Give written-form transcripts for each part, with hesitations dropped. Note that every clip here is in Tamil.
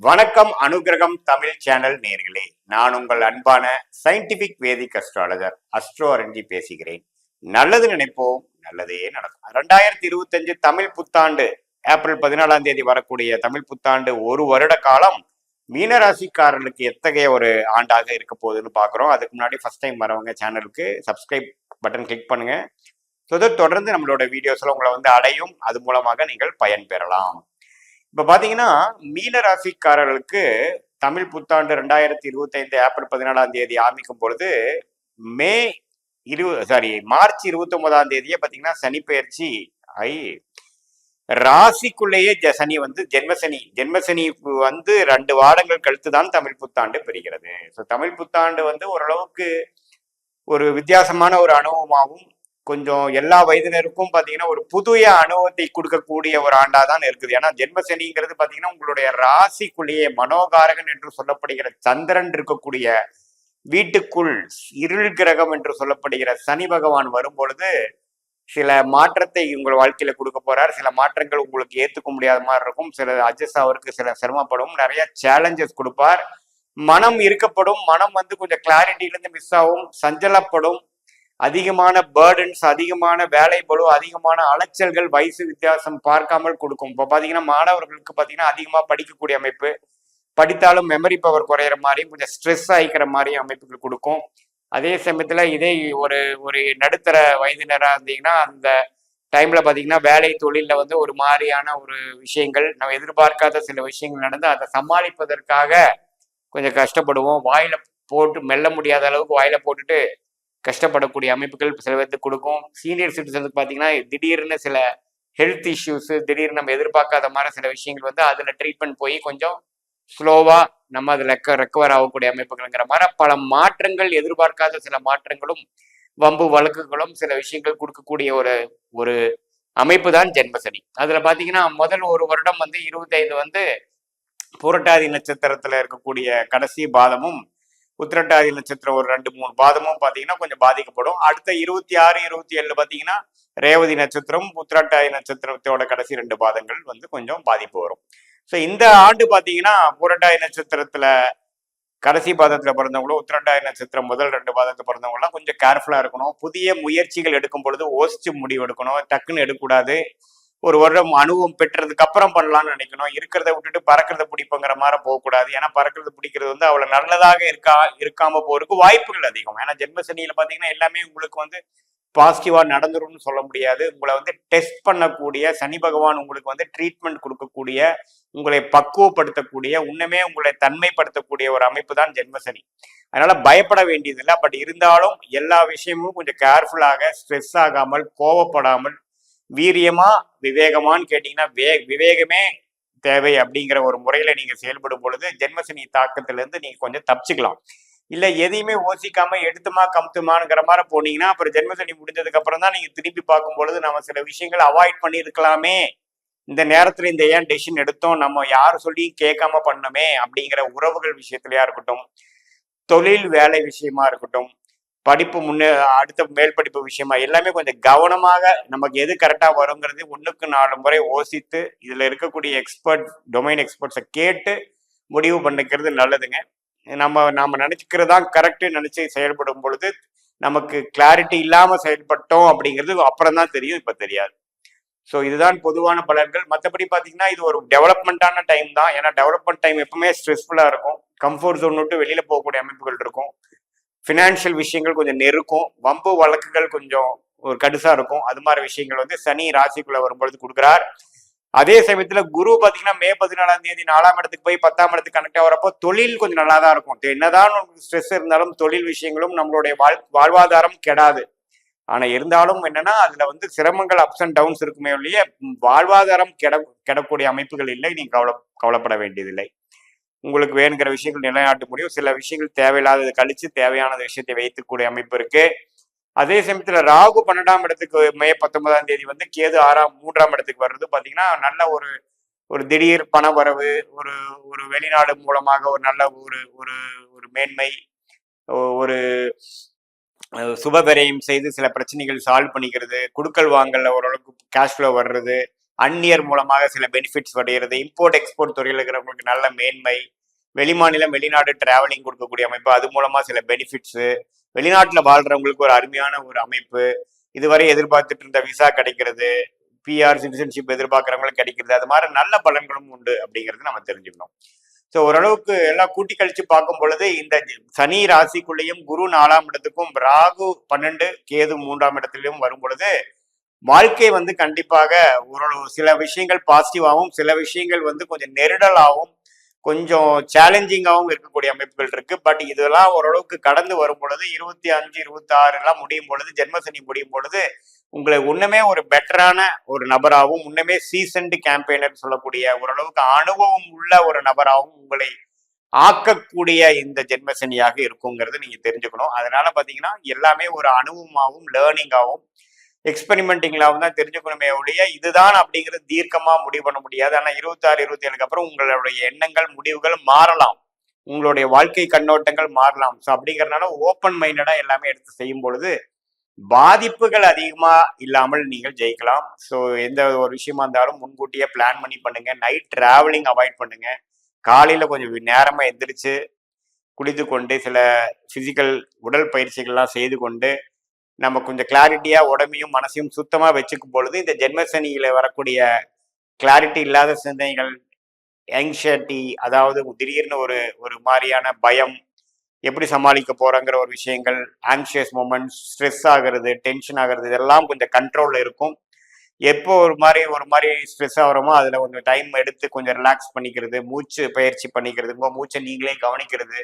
வணக்கம் அனுகிரகம் தமிழ் சேனல் நேர்களே, நான் உங்கள் அன்பான சயின்டிபிக் வேதிக் அஸ்ட்ராலஜர் அஸ்ட்ரோ அரண்ஜி பேசுகிறேன். நல்லது நினைப்போம், நல்லதே நடக்கும். 2025 தமிழ் புத்தாண்டு ஏப்ரல் 14 வரக்கூடிய தமிழ் புத்தாண்டு ஒரு வருட காலம் மீனராசிக்காரர்களுக்கு எத்தகைய ஒரு ஆண்டாக இருக்க போகுதுன்னு பாக்குறோம். அதுக்கு முன்னாடி ஃபர்ஸ்ட் டைம் வரவங்க சேனலுக்கு சப்ஸ்கிரைப் பட்டன் கிளிக் பண்ணுங்க. தொடர்ந்து நம்மளோட வீடியோஸ்ல உங்களை அடையும். அது மூலமாக நீங்கள் பயன் பெறலாம். இப்ப பாத்தீங்கன்னா மீன ராசிக்காரர்களுக்கு தமிழ் புத்தாண்டு 2025 ஏப்ரல் 14 ஆரம்பிக்கும் பொழுது மே மார்ச் 29 பாத்தீங்கன்னா சனி பெயர்ச்சி ஆகி ராசிக்குள்ளேயே சனி ஜென்மசனி 2 வாரங்கள் கழித்து தான் தமிழ் புத்தாண்டு பெறுகிறது. தமிழ் புத்தாண்டு ஓரளவுக்கு ஒரு வித்தியாசமான ஒரு அனுபவமாகவும் கொஞ்சம் எல்லா வயதினருக்கும் பாத்தீங்கன்னா ஒரு புதிய அனுபவத்தை கொடுக்கக்கூடிய ஒரு ஆண்டா தான் இருக்குது. ஏன்னா ஜென்மசனிங்கிறது பாத்தீங்கன்னா உங்களுடைய ராசிக்குள்ளேயே மனோகாரகன் என்று சொல்லப்படுகிற சந்திரன் இருக்கக்கூடிய வீட்டுக்குள் இருள் கிரகம் என்று சொல்லப்படுகிற சனி பகவான் வரும் பொழுது சில மாற்றத்தை உங்கள் வாழ்க்கையில கொடுக்க போறார். சில மாற்றங்கள் உங்களுக்கு ஏத்துக்க முடியாத மாதிரி இருக்கும். சில அட்ஜஸ்ட் அவருக்கு சில சிரமப்படும், நிறைய சேலஞ்சஸ் கொடுப்பார். மனம் இருக்கப்படும். மனம் கொஞ்சம் கிளாரிட்டியிலிருந்து மிஸ் ஆகும், சஞ்சலப்படும். அதிகமான பேர்டன்ஸ், அதிகமான வேலை பளு, அதிகமான அலைச்சல்கள் வயசு வித்தியாசம் பார்க்காமல் கொடுக்கும். இப்போ பாத்தீங்கன்னா மாணவர்களுக்கு பாத்தீங்கன்னா அதிகமா படிக்கக்கூடிய அமைப்பு, படித்தாலும் மெமரி பவர் குறையிற மாதிரி, கொஞ்சம் ஸ்ட்ரெஸ் ஆகிக்கிற மாதிரி அமைப்புகள் கொடுக்கும். அதே சமயத்துல இதே ஒரு ஒரு நடுத்தர வயதினராக இருந்தீங்கன்னா அந்த டைம்ல பாத்தீங்கன்னா வேலை தொழில ஒரு மாதிரியான ஒரு விஷயங்கள், நம்ம எதிர்பார்க்காத சில விஷயங்கள் நடந்து அதை சமாளிப்பதற்காக கொஞ்சம் கஷ்டப்படுவோம். வாயில போட்டு மெல்ல முடியாத அளவுக்கு வாயில போட்டுட்டு கஷ்டப்படக்கூடிய அமைப்புகள் சில பேருக்கு கொடுக்கும். சீனியர் சிட்டிசனுக்கு பார்த்தீங்கன்னா திடீர்னு சில ஹெல்த் இஷ்யூஸ், திடீர்னு நம்ம எதிர்பார்க்காத மாதிரி சில விஷயங்கள் அதுல ட்ரீட்மெண்ட் போய் கொஞ்சம் ஸ்லோவா நம்ம அதுல ரெக்கவர் ஆகக்கூடிய அமைப்புகள்ங்கிற மாதிரி பல மாற்றங்கள், எதிர்பார்க்காத சில மாற்றங்களும் வம்பு வழக்குகளும் சில விஷயங்கள் கொடுக்கக்கூடிய ஒரு ஒரு அமைப்பு தான் ஜென்மசனி. அதுல பாத்தீங்கன்னா முதல் ஒரு வருடம் 25 புரட்டாதி நட்சத்திரத்துல இருக்கக்கூடிய கடைசி பாதமும், உத்திரட்டாதி நட்சத்திரம் ஒரு 2-3 பாதமும் பாத்தீங்கன்னா கொஞ்சம் பாதிக்கப்படும். அடுத்த 26, 27 பாத்தீங்கன்னா ரேவதி நட்சத்திரம், உத்திரட்டாதி நட்சத்திரத்தோட கடைசி 2 பாதங்கள் கொஞ்சம் பாதிப்பு வரும். ஸோ இந்த ஆண்டு பாத்தீங்கன்னா புரட்டாதி நட்சத்திரத்துல கடைசி பாதத்துல பிறந்தவங்களும், உத்திரட்டாதி நட்சத்திரம் முதல் 2 பாதத்துல பிறந்தவங்களாம் கொஞ்சம் கேர்ஃபுல்லா இருக்கணும். புதிய முயற்சிகள் எடுக்கும் பொழுது யோசிச்சு முடிவு எடுக்கணும். டக்குன்னு எடுக்கக்கூடாது. ஒரு வருடம் அனுபவம் பெற்றதுக்கு அப்புறம் பண்ணலாம்னு நினைக்கணும். இருக்கிறத விட்டுட்டு பறக்கிறத பிடிப்புங்கிற மாதிரி போகக்கூடாது. ஏன்னா பறக்கிறது பிடிக்கிறது அவ்வளவு நல்லதாக இருக்காம போறதுக்கு வாய்ப்புகள் அதிகம். ஏன்னா ஜென்மசனியில பாத்தீங்கன்னா எல்லாமே உங்களுக்கு பாசிட்டிவா நடந்துரும்னு சொல்ல முடியாது. உங்களை டெஸ்ட் பண்ணக்கூடிய சனி பகவான் உங்களுக்கு ட்ரீட்மெண்ட் கொடுக்கக்கூடிய, உங்களை பக்குவப்படுத்தக்கூடிய, உன்னுமே உங்களை தன்மைப்படுத்தக்கூடிய ஒரு அமைப்பு தான் ஜென்மசனி. அதனால பயப்பட வேண்டியதில்லை. பட் இருந்தாலும் எல்லா விஷயமும் கொஞ்சம் கேர்ஃபுல்லாக, ஸ்ட்ரெஸ் ஆகாமல், கோவப்படாமல், வீரியமா விவேகமான்னு கேட்டீங்கன்னா விவேகமே தேவை அப்படிங்கிற ஒரு முறையில நீங்க செயல்படும் பொழுது ஜென்மசனி தாக்கத்துல இருந்து நீங்க கொஞ்சம் தப்பிச்சுக்கலாம். இல்ல எதையுமே யோசிக்காம எடுத்துமா கமுத்துமாங்கிற மாதிரி போனீங்கன்னா அப்புறம் ஜென்மசனி முடிஞ்சதுக்கு அப்புறம் தான் நீங்க திருப்பி பார்க்கும் பொழுது நம்ம சில விஷயங்களை அவாய்ட் பண்ணி இருக்கலாமே, இந்த நேரத்துல இந்த ஏன் டெசிஷன் எடுத்தோம், நம்ம யார் சொல்லியும் கேட்காம பண்ணமே அப்படிங்கிற உறவுகள் விஷயத்திலயா இருக்கட்டும், தொழில் வேலை விஷயமா இருக்கட்டும், படிப்பு அடுத்த மேல் படிப்பு விஷயமா எல்லாமே கொஞ்சம் கவனமாக நமக்கு எது கரெக்டா வருங்கிறது 1க்கு 4 முறை யோசித்து இதுல இருக்கக்கூடிய டொமைன் எக்ஸ்பர்ட்ஸை கேட்டு முடிவு பண்ணிக்கிறது நல்லதுங்க. நாம நினைச்சுக்கிறதா கரெக்ட் நினைச்சு செயல்படும் பொழுது நமக்கு கிளாரிட்டி இல்லாம செயல்பட்டோம் அப்படிங்கிறது அப்புறம் தான் தெரியும், இப்ப தெரியாது. ஸோ இதுதான் பொதுவான பலன்கள். மற்றபடி பார்த்தீங்கன்னா இது ஒரு டெவலப்மெண்ட்டான டைம் தான். ஏன்னா டெவலப்மெண்ட் டைம் எப்பவுமே ஸ்ட்ரெஸ்ஃபுல்லா இருக்கும். கம்ஃபர்ட் ஜோன் விட்டு வெளியில போகக்கூடிய அமைப்புகள் இருக்கும். ஃபினான்ஷியல் விஷயங்கள் கொஞ்சம் நெருக்கும். வம்பு வழக்குகள் கொஞ்சம் ஒரு கடுசா இருக்கும். அது மாதிரி விஷயங்கள் சனி ராசிக்குள்ள வரும்பொழுது கொடுக்குறார். அதே சமயத்துல குரு பாத்தீங்கன்னா மே 14 4ஆம் இடத்துக்கு போய் 10ஆம் இடத்துக்கு கனெக்ட் ஆகிறப்போ தொழில் கொஞ்சம் நல்லா தான் இருக்கும். என்னதான் ஸ்ட்ரெஸ் இருந்தாலும் தொழில் விஷயங்களும் நம்மளுடைய வாழ்வாதாரம் கெடாது. ஆனா இருந்தாலும் என்னன்னா அதுல சிரமங்கள், அப்ஸ் அண்ட் டவுன்ஸ் இருக்குமே ஒழிய வாழ்வாதாரம் கெடக்கூடிய அமைப்புகள் இல்லை. நீங்க கவலைப்பட வேண்டியதில்லை. உங்களுக்கு வேணுங்கிற விஷயங்கள் நிலைநாட்ட முடியும். சில விஷயங்கள் தேவையில்லாததை கழிச்சு தேவையான விஷயத்தை வைத்துக்கூடிய அமைப்பு இருக்கு. அதே சமயத்துல ராகு 12ஆம் இடத்துக்கு மே 19 கேது 3ஆம் இடத்துக்கு வர்றது பாத்தீங்கன்னா நல்ல ஒரு ஒரு திடீர் பண வரவு, ஒரு ஒரு வெளிநாடு மூலமாக ஒரு நல்ல ஒரு ஒரு ஒரு மேன்மை, ஒரு சுபவிரயம் செய்து சில பிரச்சனைகள் சால்வ் பண்ணிக்கிறது, குடுக்கல் வாங்கல ஓரளவுக்கு கேஷ் ஃப்ளோ வர்றது, அந்நியர் மூலமாக சில பெனிஃபிட்ஸ் வருகிறது, இம்போர்ட் எக்ஸ்போர்ட் துறையில் இருக்கிறவங்களுக்கு நல்ல மேன்மை, வெளிமாநிலம் வெளிநாடு டிராவலிங் கொடுக்கக்கூடிய அமைப்பு, அது மூலமா சில பெனிஃபிட்ஸு, வெளிநாட்டில் வாழ்றவங்களுக்கு ஒரு அருமையான ஒரு அமைப்பு, இதுவரை எதிர்பார்த்துட்டு இருந்த விசா கிடைக்கிறது, பிஆர் சிட்டிசன்ஷிப் எதிர்பார்க்குறவங்களுக்கு கிடைக்கிறது, அது மாதிரி நல்ல பலன்களும் உண்டு அப்படிங்கிறது நம்ம தெரிஞ்சுக்கணும். ஸோ ஓரளவுக்கு எல்லாம் கூட்டி கழிச்சு பார்க்கும் பொழுது இந்த சனி ராசிக்குள்ளேயும் குரு 4ஆம் இடத்துக்கும் ராகு 12 கேது 3ஆம் இடத்திலையும் வரும் பொழுது வாழ்க்கை வந்து கண்டிப்பாக ஓரளவு சில விஷயங்கள் பாசிட்டிவாகவும் சில விஷயங்கள் வந்து கொஞ்சம் நெருடலாகவும் கொஞ்சம் சேலஞ்சிங்காகவும் இருக்கக்கூடிய அமைப்புகள் இருக்கு. பட் இதெல்லாம் ஓரளவுக்கு கடந்து வரும் பொழுது 25 26 எல்லாம் முடியும் பொழுது ஜென்மசனி முடியும் பொழுது உங்களை இன்னுமே ஒரு பெட்டரான ஒரு நபராகவும் இன்னுமே சீசன்டு கேம்பெயினர் சொல்லக்கூடிய ஓரளவுக்கு அனுபவம் உள்ள ஒரு நபராகவும் உங்களை ஆக்கக்கூடிய இந்த ஜென்மசனியாக இருக்குங்கிறது நீங்க தெரிஞ்சுக்கணும். அதனால பாத்தீங்கன்னா எல்லாமே ஒரு அனுபவமாகவும் லேர்னிங்காகவும் எக்ஸ்பெரிமெண்டிங்லாவும் தான் தெரிஞ்சுக்கணுமே ஒழிய இதுதான் அப்படிங்கிறது தீர்க்கமா முடிவு பண்ண முடியாது. ஆனா 26 27க்கு அப்புறம் உங்களுடைய எண்ணங்கள் முடிவுகள் மாறலாம், உங்களுடைய வாழ்க்கை கண்ணோட்டங்கள் மாறலாம். ஸோ அப்படிங்கறதுனால ஓப்பன் மைண்டடா எல்லாமே எடுத்து செய்யும் பொழுது பாதிப்புகள் அதிகமா இல்லாமல் நீங்கள் ஜெயிக்கலாம். ஸோ எந்த ஒரு விஷயமா இருந்தாலும் முன்கூட்டியே பிளான் பண்ணி பண்ணுங்க. நைட் டிராவலிங் அவாய்ட் பண்ணுங்க. காலையில கொஞ்சம் நேரமா எந்திரிச்சு குளித்து கொண்டு சில பிசிக்கல் உடல் பயிற்சிகள்லாம் செய்து கொண்டு நம்ம கொஞ்சம் கிளாரிட்டியா உடம்பையும் மனசையும் சுத்தமா வச்சுக்கும் பொழுது இந்த ஜென்மசனியில வரக்கூடிய கிளாரிட்டி இல்லாத சிந்தனைகள், ஆங்ஷைட்டி, அதாவது திடீர்னு ஒரு ஒரு மாதிரியான பயம், எப்படி சமாளிக்க போறங்கிற ஒரு விஷயங்கள், ஆங்ஷியஸ் மூமெண்ட்ஸ், ஸ்ட்ரெஸ் ஆகிறது, டென்ஷன் ஆகிறது, இதெல்லாம் கொஞ்சம் கண்ட்ரோல்ல இருக்கும். எப்போ ஒரு மாதிரி ஸ்ட்ரெஸ் ஆகிறோமோ அதில் கொஞ்சம் டைம் எடுத்து கொஞ்சம் ரிலாக்ஸ் பண்ணிக்கிறது, மூச்சு பயிற்சி பண்ணிக்கிறது, உங்கள் மூச்சை நீங்களே கவனிக்கிறது,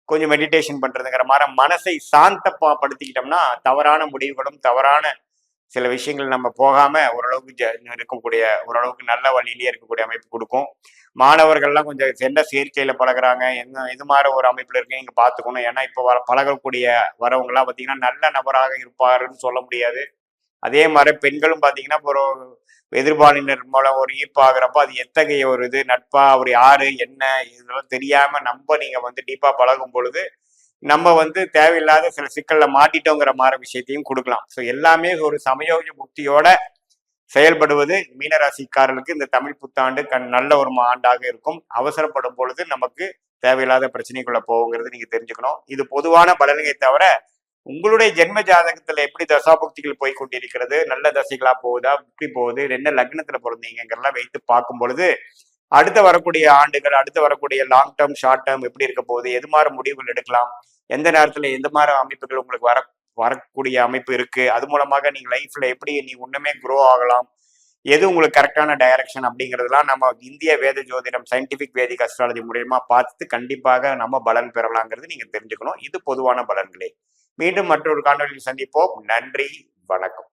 கொஞ்சம் மெடிடேஷன் பண்றதுங்கிற மாதிரி மனசை சாந்தப்படுத்திக்கிட்டோம்னா தவறான முடிவுகளும் தவறான சில விஷயங்கள் நம்ம போகாம ஓரளவுக்கு இருக்கக்கூடிய ஓரளவுக்கு நல்ல வழியிலேயே இருக்கக்கூடிய அமைப்பு கொடுக்கும். மாணவர்கள்லாம் கொஞ்சம் எந்த சேர்க்கையில பழகுறாங்க, என்ன இது மாதிரி ஒரு அமைப்புல இருக்கு இங்க பாத்துக்கணும். ஏன்னா இப்போ பழகக்கூடிய வரவங்கலாம் பார்த்தீங்கன்னா நல்ல நபராக இருப்பாருன்னு சொல்ல முடியாது. அதே மாதிரி பெண்களும் பார்த்தீங்கன்னா ஒரு எதிர்பாலினர் மூலம் ஒரு ஈர்ப்பு ஆகுறப்ப அது எத்தகைய ஒரு இது நட்பா, அவர் யாரு என்ன இதெல்லாம் தெரியாம நம்ம நீங்க வந்து டீப்பா பழகும் பொழுது நம்ம வந்து தேவையில்லாத சில சிக்கல்ல மாட்டிட்டோங்கிற மாதிரி விஷயத்தையும் கொடுக்கலாம். ஸோ எல்லாமே ஒரு சமயோக புக்தியோட செயல்படுவது மீனராசிக்காரர்களுக்கு இந்த தமிழ் புத்தாண்டு நல்ல ஒரு ஆண்டாக இருக்கும். அவசரப்படும் பொழுது நமக்கு தேவையில்லாத பிரச்சனைக்குள்ள போகுங்கிறது நீங்க தெரிஞ்சுக்கணும். இது பொதுவான பலன்களை தவிர உங்களுடைய ஜென்ம ஜாதகத்துல எப்படி தசாபுக்திகள் போய் கொண்டிருக்கிறது, நல்ல தசைகளா போகுதா, எப்படி போகுது, என்ன லக்னத்துல பிறந்தீங்கிறதெல்லாம் வைத்து பார்க்கும் பொழுது அடுத்த வரக்கூடிய ஆண்டுகள், அடுத்து வரக்கூடிய லாங் டேர்ம் ஷார்ட் டேர்ம் எப்படி இருக்க போகுது, எது மாதிரி முடிவுகள் எடுக்கலாம், எந்த நேரத்துல எந்த மாதிரி அமைப்புகள் உங்களுக்கு வரக்கூடிய அமைப்பு இருக்கு, அது மூலமாக நீங்க லைஃப்ல எப்படி நீ ஒண்ணுமே க்ரோ ஆகலாம், எது உங்களுக்கு கரெக்டான டைரக்ஷன் அப்படிங்கிறதுலாம் நம்ம இந்திய வேத ஜோதிடம் சயின்டிபிக் வேதிக் அஸ்ட்ராலஜி மூலியமா பார்த்து கண்டிப்பாக நம்ம பலன் பெறலாங்கிறது நீங்க தெரிஞ்சுக்கணும். இது பொதுவான பலன்களே. மீண்டும் மற்றொரு காணொலியில் சந்திப்போம். நன்றி, வணக்கம்.